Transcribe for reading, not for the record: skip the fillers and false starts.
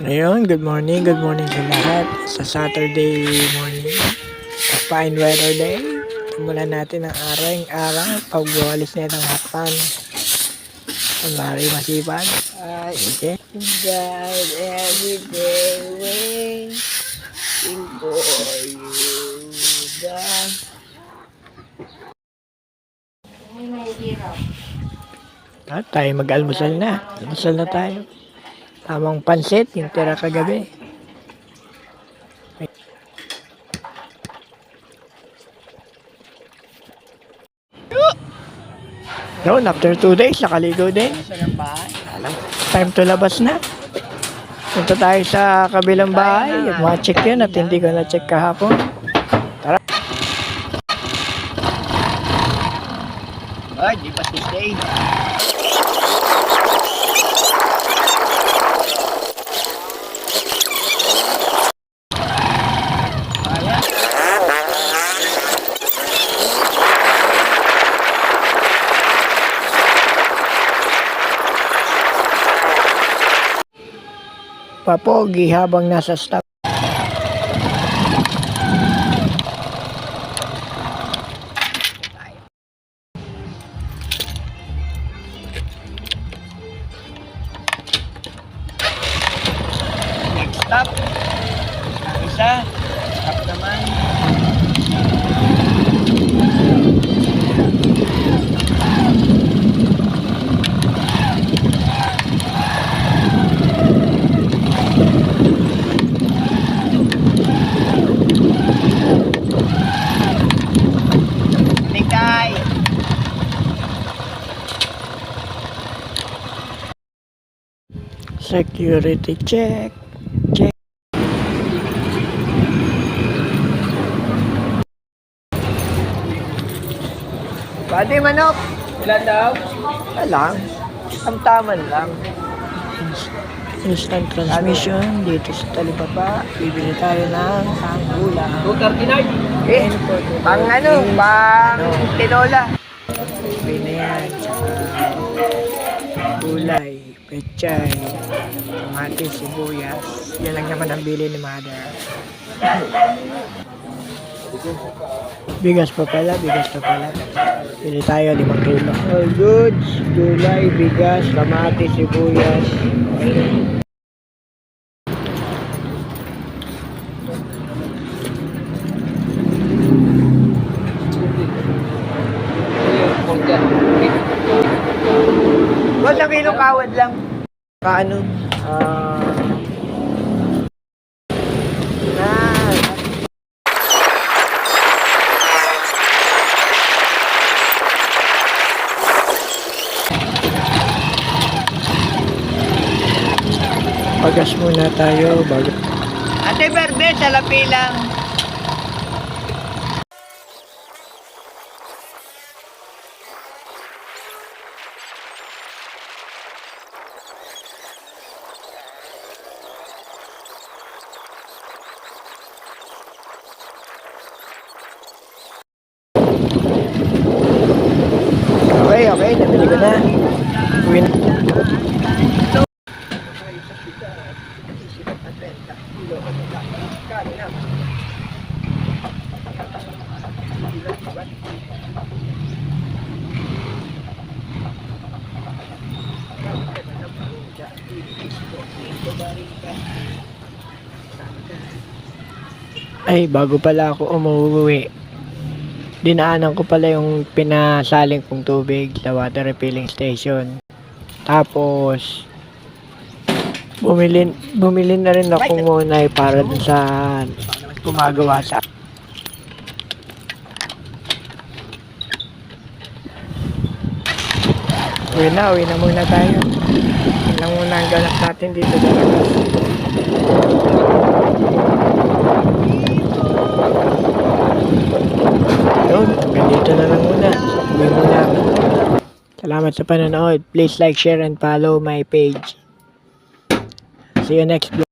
Ngayon, good morning sa lahat. Sa Saturday morning, a fine weather day. Simulan natin ang araw, pagwawalis na ng hakpan. Ang mari masipag. Ay, okay. God, every day, waiting for you. Tayo mag-almusal na. Almusal na tayo. Tamang pansit, yung tira kagabi. Noon, after 2 days, nakaligo din. Alam, time to labas na. Punta tayo sa kabilang bahay. Ma-check yun at hindi ko na-check kahapon. Tara. Ay, di pa Tuesday. Papogi habang nasa stop. Next stop. Isa. Stop naman. Security check. Check. Pwede manok. Ilan daw? Lang. Tamtaman lang. Instant transmission dito sa Talibaba. Bibili tayo ng ulam. 239. Eh, Pang pang tinola. bibili na yan. Tsaka gulay, pechay, kamatis, sibuyas. Yan lang naman ang bili ni Mother. Bigas pa pala. Bili tayo 5 kilo. All goods, gulay, bigas, kamatis, sibuyas. Wala na kilo kawad lang. Kaano? Pagas muna tayo bago. Ate Berde, salapi lang. Okay, nabili ko na. Win. Ay, bago pala ako umuwi, dinaanan ko pala yung pinasaling kong tubig sa water refilling station. Tapos, bumili na rin ako muna para dun sa gumagawa sa uwi na muna tayo. Yun lang muna ang ganap natin dito sa labas. Yun, hanggang dito na lang muna. Uwi muna ako. Salamat sa panonood. Please like, share, and follow my page. See you next vlog.